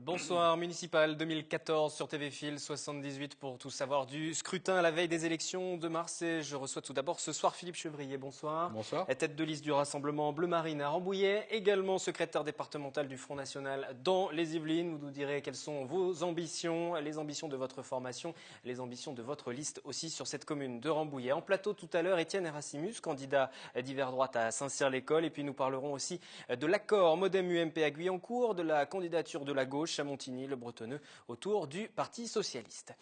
Bonsoir, municipal 2014 sur TV Fil 78 pour tout savoir du scrutin à la veille des élections de mars. Et je reçois tout d'abord ce soir Philippe Chevrier. Bonsoir. Bonsoir. La tête de liste du Rassemblement Bleu Marine à Rambouillet, également secrétaire départemental du Front National dans les Yvelines. Vous nous direz quelles sont vos ambitions, les ambitions de votre formation, les ambitions de votre liste aussi sur cette commune de Rambouillet. En plateau tout à l'heure, Étienne Erasimus, candidat d'hiver droite à Saint-Cyr-l'École. Et puis nous parlerons aussi de l'accord Modem-UMP à Guyancourt, de la candidature de la gauche à Montigny, le Bretonneux, autour du Parti socialiste.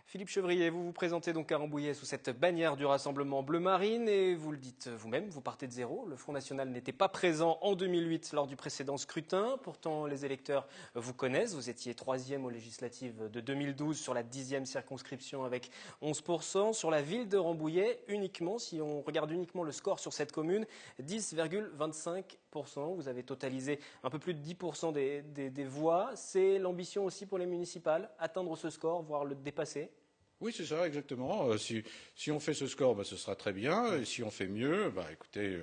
Philippe Chevrier, vous vous présentez donc à Rambouillet sous cette bannière du Rassemblement Bleu Marine et vous le dites vous-même, vous partez de zéro. Le Front National n'était pas présent en 2008 lors du précédent scrutin. Pourtant, les électeurs vous connaissent. Vous étiez 3e aux législatives de 2012 sur la 10e circonscription avec 11%. Sur la ville de Rambouillet, uniquement, si on regarde uniquement le score sur cette commune, 10,25%. Vous avez totalisé un peu plus de 10% des voix. C'est l'ambition aussi pour les municipales, atteindre ce score, voire le dépasser? Oui, c'est ça, exactement. Si on fait ce score, ce sera très bien. Et si on fait mieux, écoutez,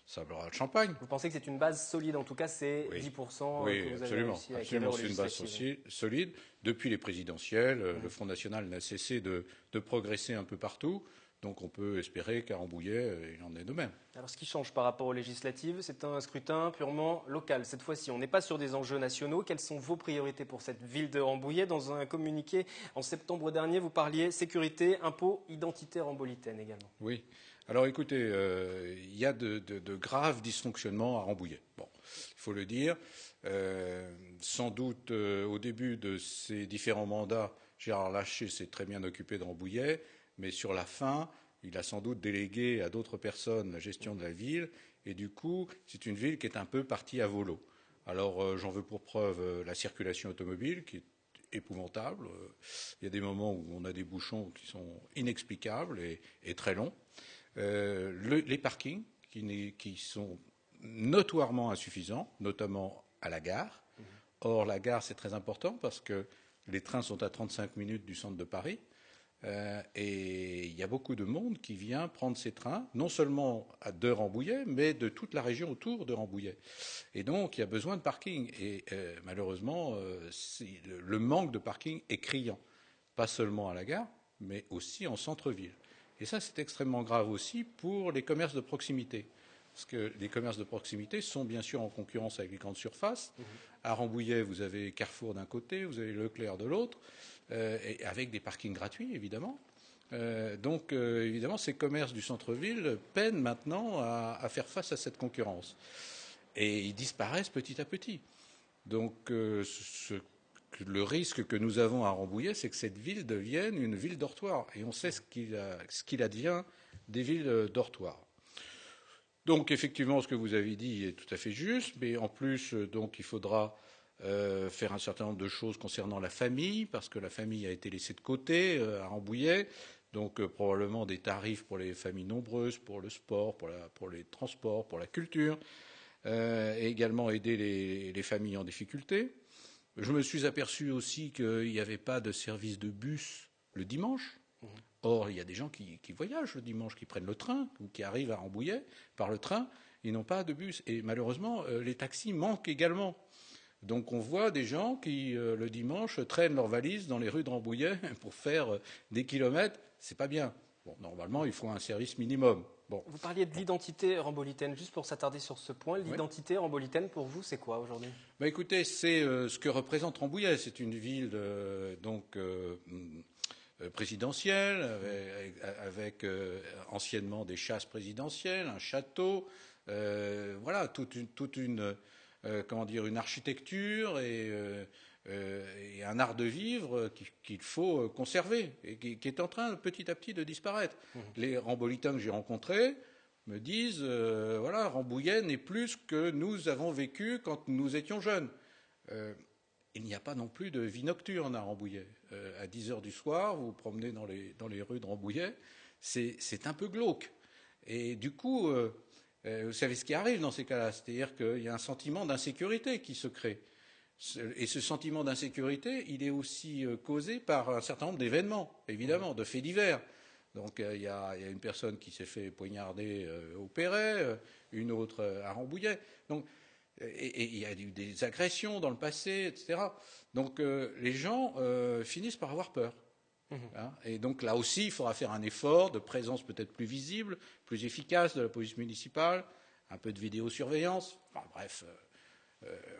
ça aura le champagne. Vous pensez que c'est une base solide, en tout cas, c'est Oui. 10% Oui, que vous avez absolument. réussi à Absolument, acquérir aux c'est une base solide. Depuis les présidentielles, le Front National n'a cessé de progresser un peu partout. Donc on peut espérer qu'à Rambouillet, il en est de même. Alors ce qui change par rapport aux législatives, c'est un scrutin purement local. Cette fois-ci, on n'est pas sur des enjeux nationaux. Quelles sont vos priorités pour cette ville de Rambouillet? Dans un communiqué en septembre dernier, vous parliez sécurité, impôts, identité rambolitaine également. Oui. Alors écoutez, il y a de graves dysfonctionnements à Rambouillet. Bon, il faut le dire. Sans doute, au début de ces différents mandats, Gérard Larcher s'est très bien occupé de Rambouillet. Mais sur la fin, il a sans doute délégué à d'autres personnes la gestion de la ville, et du coup, c'est une ville qui est un peu partie à volo. Alors, j'en veux pour preuve la circulation automobile, qui est épouvantable. Il y a des moments où on a des bouchons qui sont inexplicables et très longs. Les parkings, qui sont notoirement insuffisants, notamment à la gare. Or, la gare, c'est très important parce que les trains sont à 35 minutes du centre de Paris. Et il y a beaucoup de monde qui vient prendre ces trains, non seulement de Rambouillet, mais de toute la région autour de Rambouillet. Et donc, il y a besoin de parking. Et malheureusement, le manque de parking est criant. Pas seulement à la gare, mais aussi en centre-ville. Et ça, c'est extrêmement grave aussi pour les commerces de proximité. Parce que les commerces de proximité sont bien sûr en concurrence avec les grandes surfaces. À Rambouillet, vous avez Carrefour d'un côté, vous avez Leclerc de l'autre, et avec des parkings gratuits, évidemment. Donc, évidemment, ces commerces du centre-ville peinent maintenant à faire face à cette concurrence. Et ils disparaissent petit à petit. Donc, le risque que nous avons à Rambouillet, c'est que cette ville devienne une ville dortoir. Et on sait ce qu'il advient des villes dortoirs. Donc effectivement, ce que vous avez dit est tout à fait juste, mais en plus, donc il faudra faire un certain nombre de choses concernant la famille, parce que la famille a été laissée de côté à Rambouillet. Donc probablement des tarifs pour les familles nombreuses, pour le sport, pour les transports, pour la culture, et également aider les familles en difficulté. Je me suis aperçu aussi qu'il n'y avait pas de service de bus le dimanche. Or, il y a des gens qui voyagent le dimanche, qui prennent le train ou qui arrivent à Rambouillet par le train. Ils n'ont pas de bus. Et malheureusement, les taxis manquent également. Donc on voit des gens qui, le dimanche, traînent leurs valises dans les rues de Rambouillet pour faire des kilomètres. C'est pas bien. Bon, normalement, il faut un service minimum. Bon. Vous parliez de l'identité rambolitaine. Juste pour s'attarder sur ce point, l'identité rambolitaine, pour vous, c'est quoi aujourd'hui? Écoutez, c'est ce que représente Rambouillet. C'est une ville présidentielle, avec anciennement des chasses présidentielles, un château, voilà, toute une architecture et un art de vivre qu'il faut conserver et qui est en train petit à petit de disparaître. Les Rambolitains que j'ai rencontrés me disent, voilà, Rambouillet n'est plus ce que nous avons vécu quand nous étions jeunes. Il n'y a pas non plus de vie nocturne à Rambouillet. À 10h du soir, vous vous promenez dans les rues de Rambouillet, c'est un peu glauque. Et du coup, vous savez ce qui arrive dans ces cas-là, c'est-à-dire qu'il y a un sentiment d'insécurité qui se crée. Et ce sentiment d'insécurité, il est aussi causé par un certain nombre d'événements, évidemment, de faits divers. Donc il y a une personne qui s'est fait poignarder au Perret, une autre à Rambouillet. Donc et il y a eu des agressions dans le passé, etc. Donc les gens finissent par avoir peur. Hein, et donc là aussi, il faudra faire un effort de présence peut-être plus visible, plus efficace de la police municipale, un peu de vidéosurveillance. Enfin bref,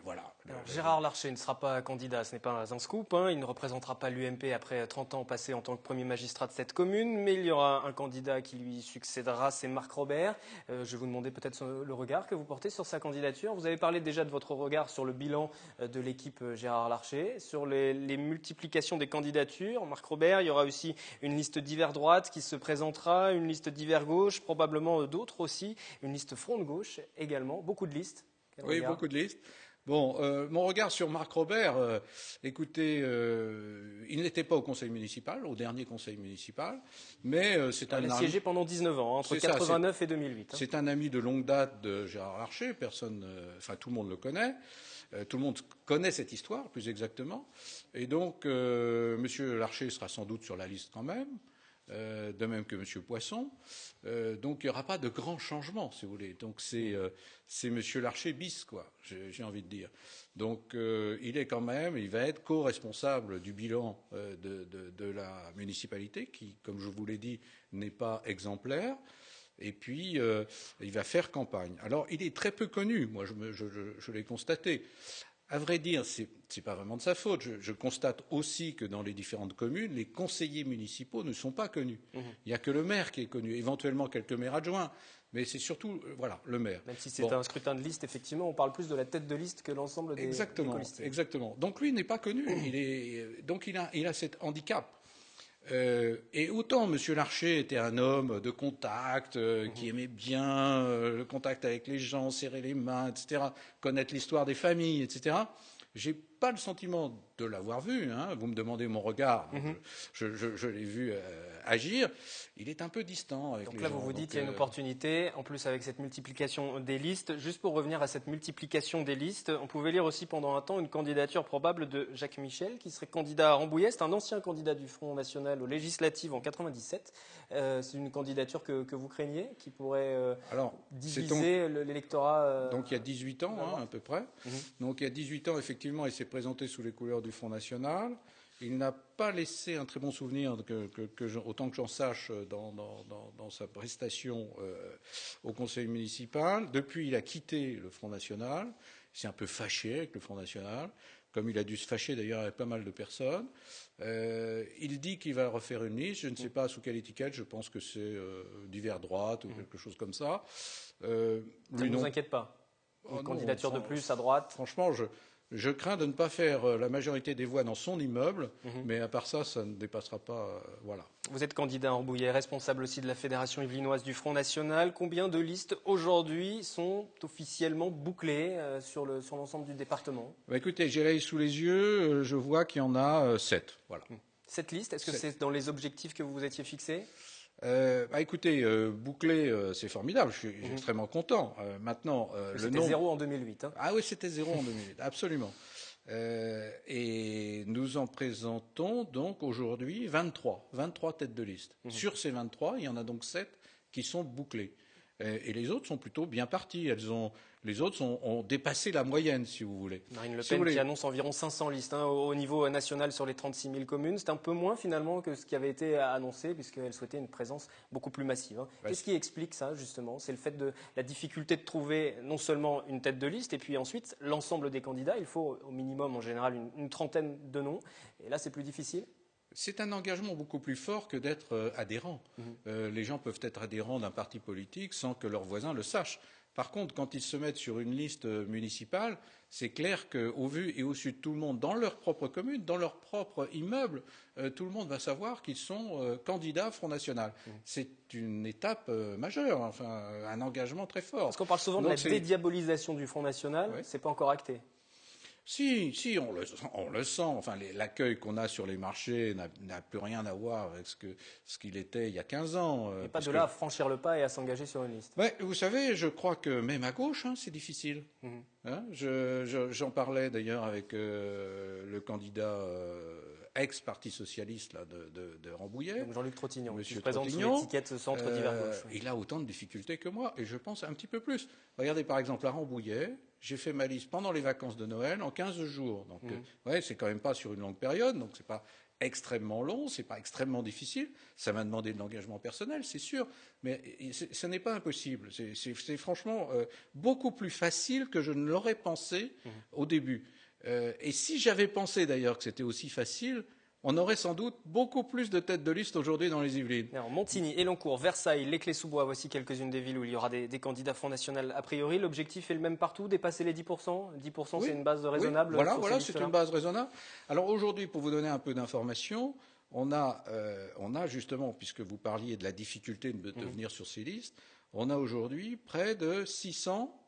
voilà. Alors, Gérard Larcher ne sera pas candidat, ce n'est pas un scoop. Il ne représentera pas l'UMP après 30 ans passés en tant que premier magistrat de cette commune, mais il y aura un candidat qui lui succédera, c'est Marc Robert. Je vais vous demander peut-être le regard que vous portez sur sa candidature. Vous avez parlé déjà de votre regard sur le bilan de l'équipe Gérard Larcher, sur les multiplications des candidatures. Marc Robert, il y aura aussi une liste d'hiver droite qui se présentera, une liste d'hiver gauche, probablement d'autres aussi, une liste front de gauche également, beaucoup de listes. Oui, beaucoup de listes. Bon, mon regard sur Marc Robert, écoutez, il n'était pas au conseil municipal, au dernier conseil municipal, mais c'est un... Il a siégé pendant 19 ans, entre 89 et 2008. C'est un ami de longue date de Gérard Larcher, tout le monde le connaît, tout le monde connaît cette histoire, plus exactement, et donc Monsieur Larcher sera sans doute sur la liste quand même. De même que M. Poisson. Donc il n'y aura pas de grands changements, si vous voulez. Donc c'est M. Larcher bis, quoi, j'ai envie de dire. Donc il va être co-responsable du bilan de la municipalité, qui, comme je vous l'ai dit, n'est pas exemplaire. Et puis, il va faire campagne. Alors, il est très peu connu, moi je l'ai constaté. À vrai dire, c'est pas vraiment de sa faute. Je constate aussi que dans les différentes communes, les conseillers municipaux ne sont pas connus. Il n'y a que le maire qui est connu, éventuellement quelques maires adjoints, mais c'est surtout le maire. Même si c'est un scrutin de liste, effectivement, on parle plus de la tête de liste que l'ensemble des colistiers. Exactement. Donc lui n'est pas connu. Donc il a cet handicap. Et autant M. Larcher était un homme de contact, qui aimait bien le contact avec les gens, serrer les mains, etc., connaître l'histoire des familles, etc., j'ai pas le sentiment de l'avoir vu. Hein. Vous me demandez mon regard, je l'ai vu agir. Il est un peu distant avec les gens. Donc là, vous vous dites qu'il y a une opportunité, en plus avec cette multiplication des listes. Juste pour revenir à cette multiplication des listes, on pouvait lire aussi pendant un temps une candidature probable de Jacques Michel, qui serait candidat à Rambouillet. C'est un ancien candidat du Front National aux législatives en 97. C'est une candidature que vous craignez, qui pourrait diviser l'électorat Donc il y a 18 ans, à peu près. Donc il y a 18 ans, effectivement, il s'est présenté sous les couleurs du Front National. Il n'a pas laissé un très bon souvenir, autant que j'en sache, dans sa prestation au conseil municipal. Depuis, il a quitté le Front National. Il s'est un peu fâché avec le Front National, comme il a dû se fâcher d'ailleurs avec pas mal de personnes. Il dit qu'il va refaire une liste. Je ne sais pas sous quelle étiquette. Je pense que c'est d'hiver droite ou quelque chose comme ça. Ça ne vous inquiète pas? Une candidature de plus à droite? Franchement, je crains de ne pas faire la majorité des voix dans son immeuble, mais à part ça, ça ne dépassera pas. Voilà. Vous êtes candidat à Rambouillet, responsable aussi de la Fédération yvelinoise du Front National. Combien de listes aujourd'hui sont officiellement bouclées sur l'ensemble du département? Écoutez, j'ai l'œil sous les yeux, je vois qu'il y en a 7. Voilà. 7 listes, est-ce que c'est dans les objectifs que vous vous étiez fixés? Écoutez, bouclé, c'est formidable, je suis extrêmement content. Maintenant, c'était 0 en 2008. Hein. Ah oui, c'était 0 en 2008, absolument. Et nous en présentons donc aujourd'hui 23 têtes de liste. Sur ces 23, il y en a donc 7 qui sont bouclées. Et les autres sont plutôt bien partis. Les autres ont dépassé la moyenne, si vous voulez. Marine Le Pen qui annonce environ 500 listes au niveau national sur les 36 000 communes. C'est un peu moins finalement que ce qui avait été annoncé, puisqu'elle souhaitait une présence beaucoup plus massive. Qu'est-ce qui explique ça, justement? C'est le fait de la difficulté de trouver non seulement une tête de liste, et puis ensuite l'ensemble des candidats. Il faut au minimum, en général, une trentaine de noms. Et là, c'est plus difficile? C'est un engagement beaucoup plus fort que d'être adhérent. Les gens peuvent être adhérents d'un parti politique sans que leurs voisins le sachent. Par contre, quand ils se mettent sur une liste municipale, c'est clair qu'au vu et au su de tout le monde, dans leur propre commune, dans leur propre immeuble, tout le monde va savoir qu'ils sont candidats Front National. C'est une étape majeure, enfin un engagement très fort. Parce qu'on parle souvent de la dédiabolisation du Front National, c'est pas encore acté. Si, on le sent. Enfin, l'accueil qu'on a sur les marchés n'a plus rien à voir avec ce qu'il était il y a 15 ans. Et pas de là à franchir le pas et à s'engager sur une liste. Ouais, vous savez, je crois que même à gauche, c'est difficile. J'en parlais d'ailleurs avec le candidat ex-parti socialiste là, de Rambouillet. Donc Jean-Luc Trottignon, qui Monsieur se présente sous Trottignon, l'étiquette centre divers gauche. Oui. il a autant de difficultés que moi, et je pense un petit peu plus. Regardez par exemple à Rambouillet, j'ai fait ma liste pendant les vacances de Noël en 15 jours. Donc ouais, c'est quand même pas sur une longue période, donc c'est pas extrêmement long, c'est pas extrêmement difficile. Ça m'a demandé de l'engagement personnel, c'est sûr, mais ce n'est pas impossible. C'est franchement beaucoup plus facile que je ne l'aurais pensé au début. Et si j'avais pensé d'ailleurs que c'était aussi facile, on aurait sans doute beaucoup plus de têtes de liste aujourd'hui dans les Yvelines. Alors, Montigny, Elancourt, Versailles, Les Clés-sous-Bois, voici quelques-unes des villes où il y aura des candidats Front National. A priori, l'objectif est le même partout, dépasser les 10%. 10%, oui, c'est une base raisonnable. Oui, voilà, c'est une base raisonnable. Alors aujourd'hui, pour vous donner un peu d'informations, on a justement, puisque vous parliez de la difficulté de venir sur ces listes, on a aujourd'hui près de 600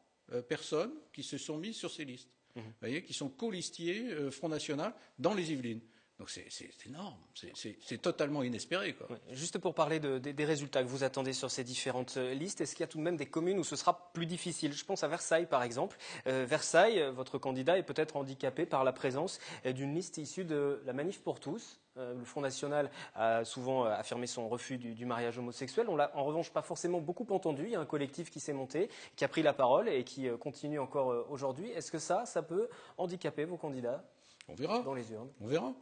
personnes qui se sont mises sur ces listes. Vous voyez, qui sont colistiers Front National dans les Yvelines. Donc c'est énorme, c'est totalement inespéré, quoi. Oui, juste pour parler des résultats que vous attendez sur ces différentes listes, est-ce qu'il y a tout de même des communes où ce sera plus difficile? Je pense à Versailles par exemple. Versailles, votre candidat est peut-être handicapé par la présence d'une liste issue de la Manif pour tous. Le Front National a souvent affirmé son refus du mariage homosexuel. On l'a en revanche pas forcément beaucoup entendu. Il y a un collectif qui s'est monté, qui a pris la parole et qui continue encore aujourd'hui. Est-ce que ça peut handicaper vos candidats? On verra. Dans les urnes. On verra.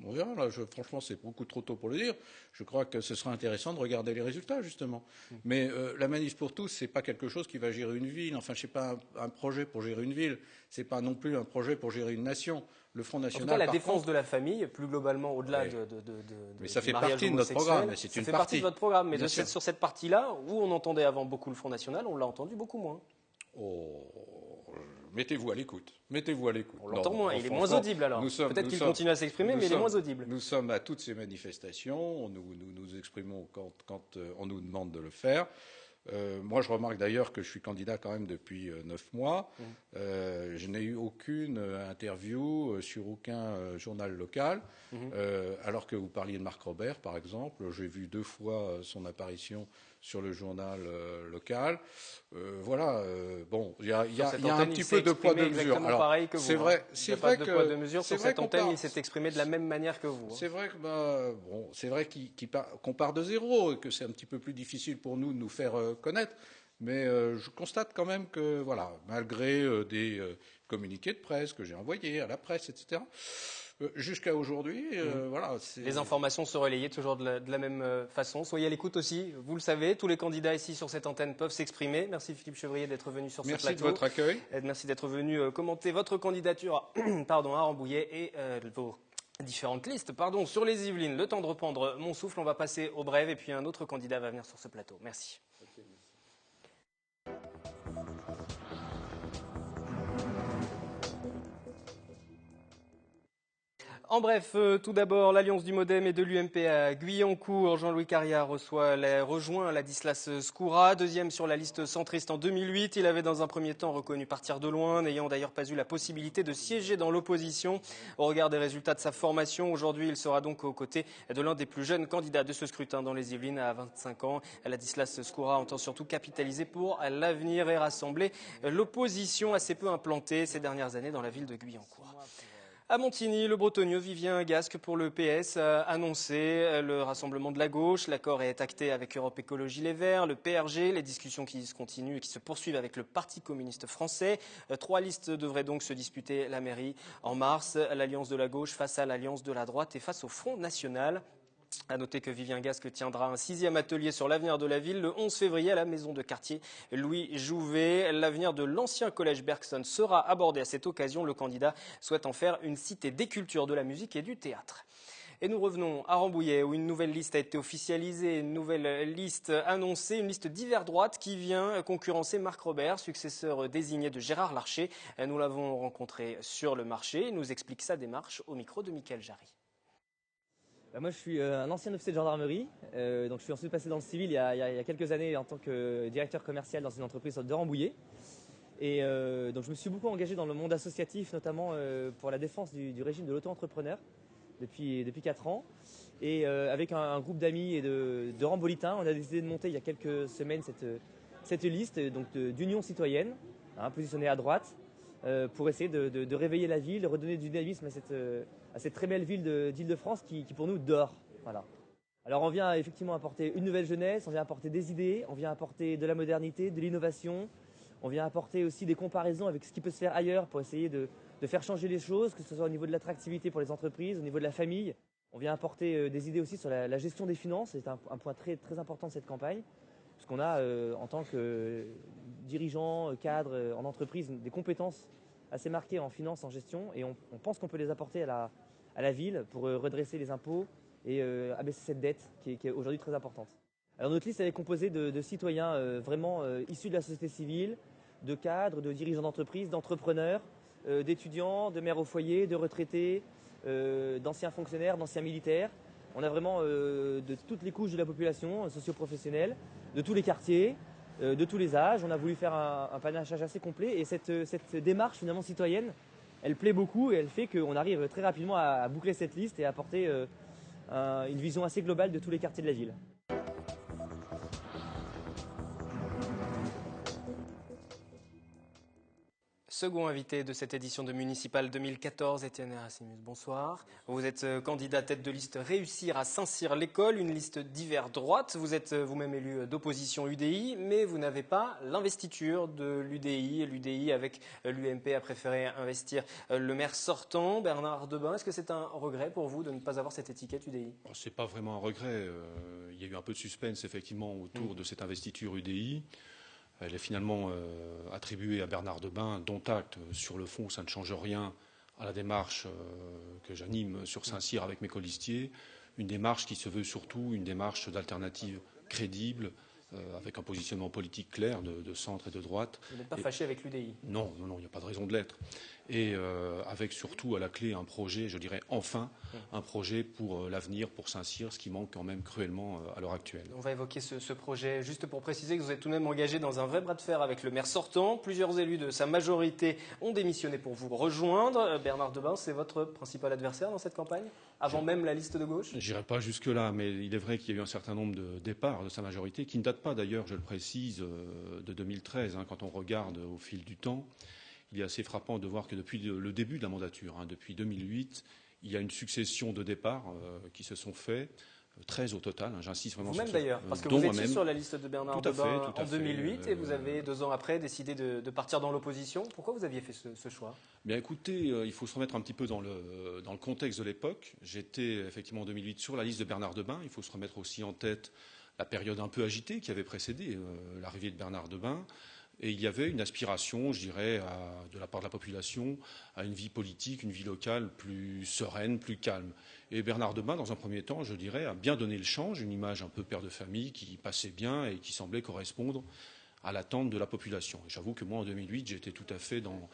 On verra, là, franchement, c'est beaucoup trop tôt pour le dire. Je crois que ce sera intéressant de regarder les résultats, justement. Mais la Manif pour tous, c'est pas quelque chose qui va gérer une ville. Enfin, je sais pas un projet pour gérer une ville. C'est pas non plus un projet pour gérer une nation. Le Front National. En tout cas, la défense de la famille, plus globalement, au-delà de mais ça fait partie de notre programme. C'est une partie de votre programme. Mais sur cette partie-là, où on entendait avant beaucoup le Front National, on l'a entendu beaucoup moins. Oh. Mettez-vous à l'écoute. Mettez-vous à l'écoute. On l'entend moins. Il est moins audible alors. Peut-être qu'il continue à s'exprimer, mais il est moins audible. Nous sommes à toutes ces manifestations. Nous nous exprimons quand on nous demande de le faire. Moi, je remarque d'ailleurs que je suis candidat quand même depuis 9 mois. Je n'ai eu aucune interview sur aucun journal local. Alors que vous parliez de Marc Robert, par exemple. J'ai vu 2 fois son apparition sur le journal local. Voilà. Bon, il y a un petit peu de poids de mesure. Alors, pareil que vous. C'est vrai que poids de mesure sur cette antenne, il s'est exprimé de la même manière que vous. C'est vrai que c'est vrai qu'on part de zéro et que c'est un petit peu plus difficile pour nous de nous faire connaître. Mais je constate quand même que voilà, malgré des communiqués de presse que j'ai envoyés à la presse, etc. Jusqu'à aujourd'hui, voilà. Les informations se relayaient toujours de la même façon. Soyez à l'écoute aussi, vous le savez, tous les candidats ici sur cette antenne peuvent s'exprimer. Merci Philippe Chevrier d'être venu sur ce plateau. Merci de votre accueil. Merci d'être venu commenter votre candidature à Rambouillet et vos différentes listes sur les Yvelines. Le temps de reprendre mon souffle, on va passer au brève et puis un autre candidat va venir sur ce plateau. Merci. En bref, tout d'abord, l'Alliance du Modem et de l'UMP à Guyancourt. Jean-Louis Carrière rejoint Ladislas Skoura, deuxième sur la liste centriste en 2008. Il avait dans un premier temps reconnu partir de loin, n'ayant d'ailleurs pas eu la possibilité de siéger dans l'opposition. Au regard des résultats de sa formation, aujourd'hui, il sera donc aux côtés de l'un des plus jeunes candidats de ce scrutin dans les Yvelines à 25 ans. Ladislas Skoura entend surtout capitaliser pour l'avenir et rassembler l'opposition assez peu implantée ces dernières années dans la ville de Guyancourt. À Montigny, le bretonnier Vivien Gasque pour le PS a annoncé le rassemblement de la gauche. L'accord est acté avec Europe Écologie Les Verts, le PRG. Les discussions qui se continuent et qui se poursuivent avec le Parti communiste français. 3 listes devraient donc se disputer la mairie en mars. L'alliance de la gauche face à l'alliance de la droite et face au Front National. À noter que Vivien Gasque tiendra un 6e atelier sur l'avenir de la ville le 11 février à la maison de quartier Louis Jouvet. L'avenir de l'ancien collège Bergson sera abordé à cette occasion. Le candidat souhaite en faire une cité des cultures, de la musique et du théâtre. Et nous revenons à Rambouillet où une nouvelle liste a été officialisée, une nouvelle liste annoncée, une liste d'hiver droite qui vient concurrencer Marc Robert, successeur désigné de Gérard Larcher. Nous l'avons rencontré sur le marché. Il nous explique sa démarche au micro de Mickaël Jarry. Moi, je suis un ancien officier de gendarmerie, donc je suis ensuite passé dans le civil il y a quelques années en tant que directeur commercial dans une entreprise de Rambouillet. Et donc je me suis beaucoup engagé dans le monde associatif, notamment pour la défense du régime de l'auto-entrepreneur depuis 4 ans. Et avec un groupe d'amis et de Rambolitains, on a décidé de monter il y a quelques semaines cette liste d'union citoyenne, positionnée à droite, pour essayer de réveiller la ville, de redonner du dynamisme à cette très belle ville d'Île-de-France qui pour nous dort. Voilà. Alors on vient effectivement apporter une nouvelle jeunesse, on vient apporter des idées, on vient apporter de la modernité, de l'innovation, on vient apporter aussi des comparaisons avec ce qui peut se faire ailleurs pour essayer de faire changer les choses, que ce soit au niveau de l'attractivité pour les entreprises, au niveau de la famille. On vient apporter des idées aussi sur la gestion des finances, c'est un point très, très important de cette campagne, parce qu'on a en tant que dirigeant, cadre en entreprise, des compétences assez marquées en finance, en gestion, et on pense qu'on peut les apporter à la ville pour redresser les impôts et abaisser cette dette qui est aujourd'hui très importante. Alors notre liste elle est composée de citoyens vraiment issus de la société civile, de cadres, de dirigeants d'entreprise, d'entrepreneurs, d'étudiants, de mères au foyer, de retraités, d'anciens fonctionnaires, d'anciens militaires. On a vraiment de toutes les couches de la population, socio-professionnelle, de tous les quartiers, de tous les âges. On a voulu faire un panachage assez complet et cette démarche finalement citoyenne, elle plaît beaucoup et elle fait qu'on arrive très rapidement à boucler cette liste et à apporter une vision assez globale de tous les quartiers de la ville. Second invité de cette édition de Municipal 2014, Étienne Erasmus, bonsoir. Vous êtes candidat tête de liste Réussir à Saint-Cyr-l'École, une liste d'hiver droite. Vous êtes vous-même élu d'opposition UDI, mais vous n'avez pas l'investiture de l'UDI. L'UDI, avec l'UMP, a préféré investir le maire sortant, Bernard Debain. Est-ce que c'est un regret pour vous de ne pas avoir cette étiquette UDI? Ce n'est pas vraiment un regret. Il y a eu un peu de suspense, effectivement, autour de cette investiture UDI. Elle est finalement attribuée à Bernard Debain, dont acte. Sur le fond, ça ne change rien à la démarche que j'anime sur Saint-Cyr avec mes colistiers. Une démarche qui se veut surtout une démarche d'alternative crédible, avec un positionnement politique clair de centre et de droite. Vous n'êtes pas fâché avec l'UDI? Non, il n'y a pas de raison de l'être. Et avec surtout à la clé un projet, je dirais enfin, un projet pour l'avenir, pour Saint-Cyr, ce qui manque quand même cruellement à l'heure actuelle. On va évoquer ce projet, juste pour préciser que vous êtes tout de même engagé dans un vrai bras de fer avec le maire sortant. Plusieurs élus de sa majorité ont démissionné pour vous rejoindre. Bernard Debain, c'est votre principal adversaire dans cette campagne, avant même la liste de gauche? Je n'irai pas jusque-là, mais il est vrai qu'il y a eu un certain nombre de départs de sa majorité, qui ne datent pas d'ailleurs, je le précise, de 2013. Quand on regarde au fil du temps, il est assez frappant de voir que depuis le début de la mandature, depuis 2008, il y a une succession de départs qui se sont faits, 13 au total, j'insiste vraiment sur ça. Vous-même d'ailleurs, parce que vous étiez sur la liste de Bernard Debain en 2008 et vous avez 2 ans après décidé de partir dans l'opposition. Pourquoi vous aviez fait ce choix? Bien écoutez, il faut se remettre un petit peu dans le contexte de l'époque. J'étais effectivement en 2008 sur la liste de Bernard Debain. Il faut se remettre aussi en tête la période un peu agitée qui avait précédé l'arrivée de Bernard Debain. Et il y avait une aspiration, je dirais, de la part de la population, à une vie politique, une vie locale plus sereine, plus calme. Et Bernard Debain, dans un premier temps, je dirais, a bien donné le change, une image un peu père de famille qui passait bien et qui semblait correspondre à l'attente de la population. Et j'avoue que moi, en 2008, j'étais tout à fait dans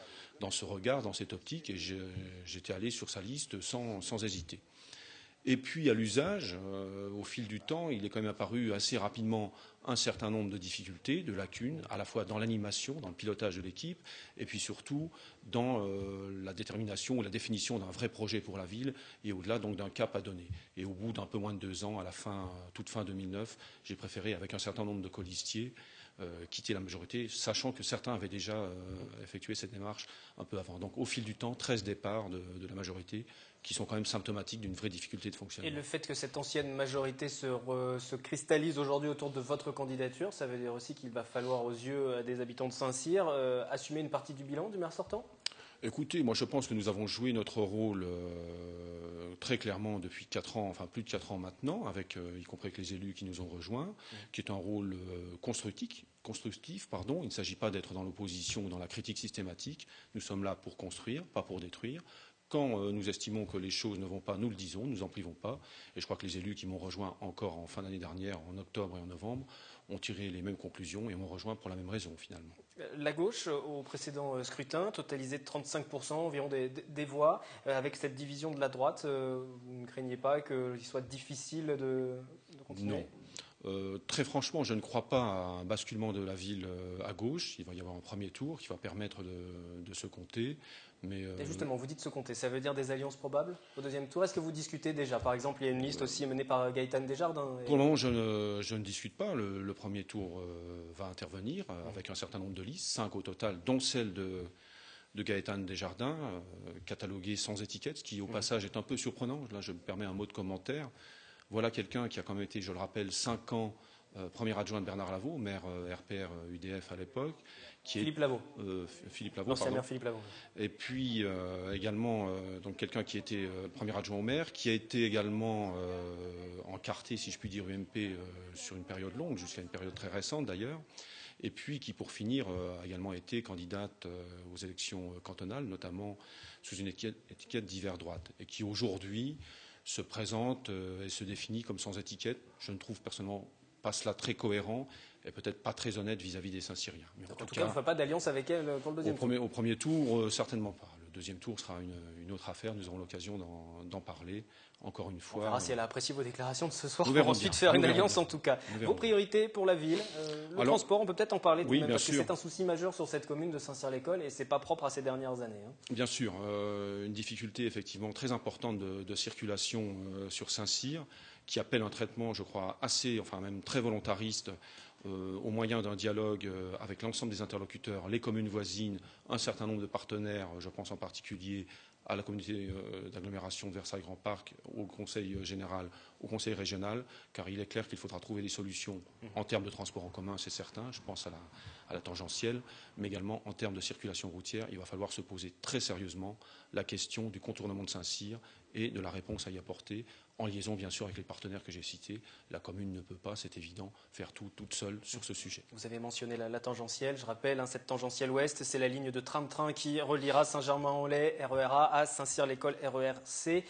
ce regard, dans cette optique, et j'étais allé sur sa liste sans hésiter. Et puis, à l'usage, au fil du temps, il est quand même apparu assez rapidement un certain nombre de difficultés, de lacunes, à la fois dans l'animation, dans le pilotage de l'équipe, et puis surtout dans la détermination ou la définition d'un vrai projet pour la ville, et au-delà donc d'un cap à donner. Et au bout d'un peu moins de 2 ans, à la fin, toute fin 2009, j'ai préféré, avec un certain nombre de colistiers, quitter la majorité, sachant que certains avaient déjà effectué cette démarche un peu avant. Donc au fil du temps, 13 départs de la majorité, qui sont quand même symptomatiques d'une vraie difficulté de fonctionnement. Et le fait que cette ancienne majorité se cristallise aujourd'hui autour de votre candidature, ça veut dire aussi qu'il va falloir, aux yeux des habitants de Saint-Cyr, assumer une partie du bilan du maire sortant? Écoutez, moi je pense que nous avons joué notre rôle très clairement depuis 4 ans, enfin plus de 4 ans maintenant, avec y compris avec les élus qui nous ont rejoints, qui est un rôle constructif. Il ne s'agit pas d'être dans l'opposition ou dans la critique systématique. Nous sommes là pour construire, pas pour détruire. Quand nous estimons que les choses ne vont pas, nous le disons, nous n'en privons pas. Et je crois que les élus qui m'ont rejoint encore en fin d'année dernière, en octobre et en novembre, ont tiré les mêmes conclusions et m'ont rejoint pour la même raison finalement. La gauche, au précédent scrutin, totalisait 35% environ des voix. Avec cette division de la droite, vous ne craignez pas qu'il soit difficile de continuer? Non. Très franchement, je ne crois pas à un basculement de la ville à gauche. Il va y avoir un premier tour qui va permettre de se compter. Et justement, vous dites se compter, ça veut dire des alliances probables au deuxième tour? Est-ce que vous discutez déjà? Par exemple, il y a une liste aussi menée par Gaëtan Desjardins. Pour le moment, je ne discute pas. Le premier tour va intervenir avec un certain nombre de listes, 5 au total, dont celle de Gaëtane Desjardins, catalogué sans étiquette, ce qui au passage est un peu surprenant. Là, je me permets un mot de commentaire. Voilà quelqu'un qui a quand même été, je le rappelle, 5 ans premier adjoint de Bernard Lavaux, maire RPR UDF à l'époque. Philippe Lavaux. Philippe Lavaux, l'ancien maire Philippe Lavaux. Et puis également donc quelqu'un qui était premier adjoint au maire, qui a été également encarté, si je puis dire, UMP sur une période longue, jusqu'à une période très récente d'ailleurs. Et puis qui, pour finir, a également été candidate aux élections cantonales, notamment sous une étiquette d'hiver droite, et qui aujourd'hui se présente et se définit comme sans étiquette. Je ne trouve personnellement pas cela très cohérent et peut-être pas très honnête vis-à-vis des Saint-Cyriens. En tout cas, vous ne ferez pas d'alliance avec elle pour le deuxième tour. Au premier tour, certainement pas. Le deuxième tour sera une autre affaire. Nous aurons l'occasion d'en parler. Encore une fois. On verra si elle a apprécié vos déclarations de ce soir pour ensuite faire une alliance en tout cas. Vos priorités pour la ville, le transport, on peut peut-être en parler tout de même, parce que c'est un souci majeur sur cette commune de Saint-Cyr-l'École et ce n'est pas propre à ces dernières années. Bien sûr, une difficulté effectivement très importante de circulation sur Saint-Cyr qui appelle un traitement, je crois, assez, enfin même très volontariste au moyen d'un dialogue avec l'ensemble des interlocuteurs, les communes voisines, un certain nombre de partenaires, je pense en particulier à la communauté d'agglomération de Versailles-Grand Parc, au Conseil général, au Conseil régional, car il est clair qu'il faudra trouver des solutions en termes de transport en commun, c'est certain, je pense à la tangentielle, mais également en termes de circulation routière, il va falloir se poser très sérieusement la question du contournement de Saint-Cyr et de la réponse à y apporter, en liaison bien sûr avec les partenaires que j'ai cités. La commune ne peut pas, c'est évident, faire tout toute seule sur ce sujet. Vous avez mentionné la tangentielle, je rappelle, cette tangentielle ouest, c'est la ligne de tram-train qui reliera Saint-Germain-en-Laye, RER-A, à Saint-Cyr-l'École, RER-C.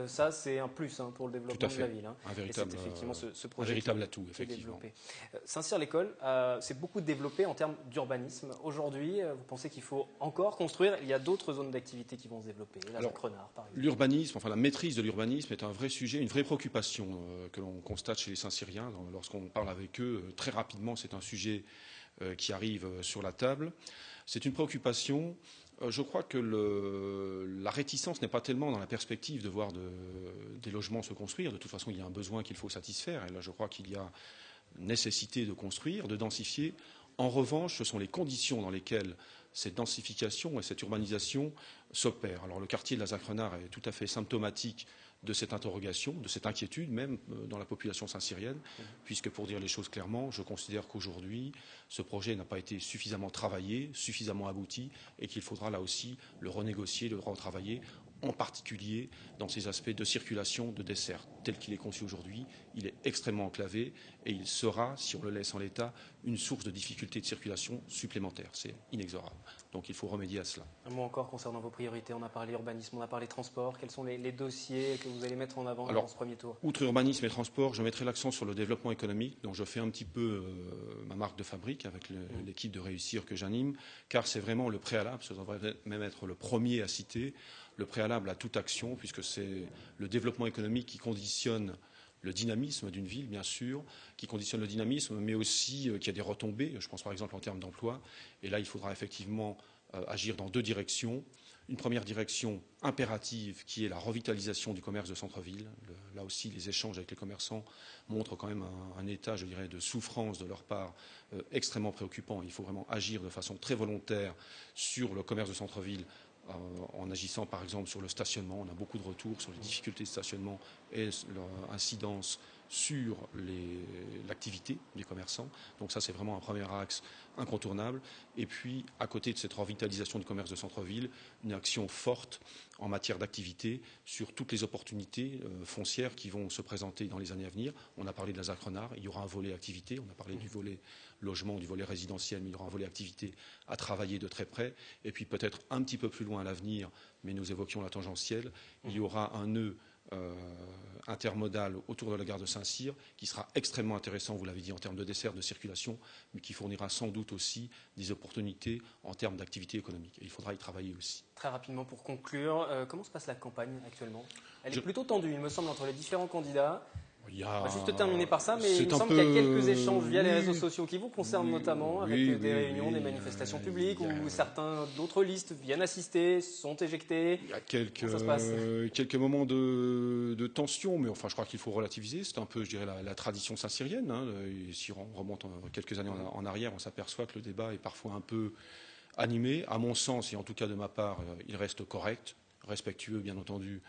Ça, c'est un plus pour le développement de la ville. Un véritable, effectivement ce projet un véritable atout, effectivement. Saint-Cyr-l'École s'est beaucoup développé en termes d'urbanisme. Aujourd'hui, vous pensez qu'il faut encore construire? Il y a d'autres zones d'activité qui vont se développer, la Renard, par exemple. L'urbanisme, enfin la maîtrise de l'urbanisme est un vrai sujet, une vraie préoccupation que l'on constate chez les Saint-Cyriens. Lorsqu'on parle avec eux, très rapidement, c'est un sujet qui arrive sur la table. C'est une préoccupation. Je crois que la réticence n'est pas tellement dans la perspective de voir des logements se construire. De toute façon, il y a un besoin qu'il faut satisfaire. Et là, je crois qu'il y a nécessité de construire, de densifier. En revanche, ce sont les conditions dans lesquelles cette densification et cette urbanisation s'opèrent. Alors, le quartier de la Zacrenard est tout à fait symptomatique de cette interrogation, de cette inquiétude même dans la population saint-cyrienne, puisque pour dire les choses clairement, je considère qu'aujourd'hui, ce projet n'a pas été suffisamment travaillé, suffisamment abouti, et qu'il faudra là aussi le renégocier, le retravailler, en particulier dans ces aspects de circulation, de dessert. Tel qu'il est conçu aujourd'hui, il est extrêmement enclavé et il sera, si on le laisse en l'état, une source de difficultés de circulation supplémentaire. C'est inexorable. Donc il faut remédier à cela. Un mot encore concernant vos priorités. On a parlé urbanisme, on a parlé transport. Quels sont les dossiers que vous allez mettre en avant dans ce premier tour? Outre urbanisme et transport, je mettrai l'accent sur le développement économique, dont je fais un petit peu ma marque de fabrique avec l'équipe de Réussir que j'anime, car c'est vraiment le préalable, ça devrait même être le premier à citer, le préalable à toute action, puisque c'est le développement économique qui conditionne le dynamisme d'une ville, bien sûr, qui conditionne le dynamisme, mais aussi qui a des retombées, je pense par exemple en termes d'emploi. Et là, il faudra effectivement agir dans deux directions. Une première direction impérative qui est la revitalisation du commerce de centre-ville. Là aussi, les échanges avec les commerçants montrent quand même un état, je dirais, de souffrance de leur part extrêmement préoccupant. Il faut vraiment agir de façon très volontaire sur le commerce de centre-ville en agissant par exemple sur le stationnement. On a beaucoup de retours sur les difficultés de stationnement et leur incidence sur l'activité des commerçants. Donc ça, c'est vraiment un premier axe incontournable. Et puis, à côté de cette revitalisation du commerce de centre-ville, une action forte en matière d'activité sur toutes les opportunités foncières qui vont se présenter dans les années à venir. On a parlé de la Zacrenard, il y aura un volet activité, on a parlé du volet logement, du volet résidentiel, mais il y aura un volet activité à travailler de très près. Et puis peut-être un petit peu plus loin à l'avenir, mais nous évoquions la tangentielle, il y aura un nœud intermodal autour de la gare de Saint-Cyr qui sera extrêmement intéressant, vous l'avez dit, en termes de dessert, de circulation, mais qui fournira sans doute aussi des opportunités en termes d'activité économique. Et il faudra y travailler aussi. Très rapidement pour conclure, comment se passe la campagne actuellement? Elle est plutôt tendue, il me semble, entre les différents candidats. On va juste terminer par ça, mais il me semble qu'il y a quelques échanges via les réseaux sociaux qui vous concernent notamment, avec des réunions, des manifestations publiques, où certains d'autres listes viennent assister, sont éjectés. Il y a quelques moments de tension, mais enfin, je crois qu'il faut relativiser. C'est un peu, je dirais, la tradition saint-cyrienne. Si on remonte quelques années en arrière, on s'aperçoit que le débat est parfois un peu animé. À mon sens, et en tout cas de ma part, il reste correct, respectueux bien entendu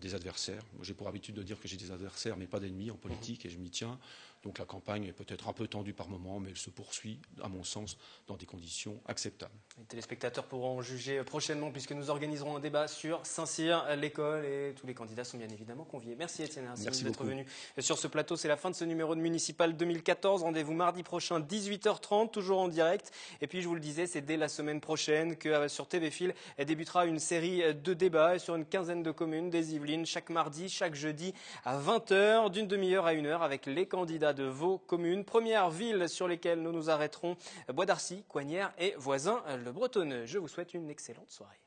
des adversaires. J'ai pour habitude de dire que j'ai des adversaires mais pas d'ennemis en politique et je m'y tiens. Donc la campagne est peut-être un peu tendue par moments, mais elle se poursuit, à mon sens, dans des conditions acceptables. Les téléspectateurs pourront en juger prochainement puisque nous organiserons un débat sur Saint-Cyr, l'école, et tous les candidats sont bien évidemment conviés. Merci Étienne Merci d'être venu sur ce plateau. C'est la fin de ce numéro de Municipal 2014. Rendez-vous mardi prochain, 18h30, toujours en direct. Et puis je vous le disais, c'est dès la semaine prochaine que sur TV Fil débutera une série de débats sur une quinzaine de communes des Yvelines, chaque mardi, chaque jeudi à 20h, d'une demi-heure à 1 heure, avec les candidats de vos communes. Première ville sur lesquelles nous nous arrêterons, Bois d'Arcy, Coignères et Voisins-le-Bretonneux. Je vous souhaite une excellente soirée.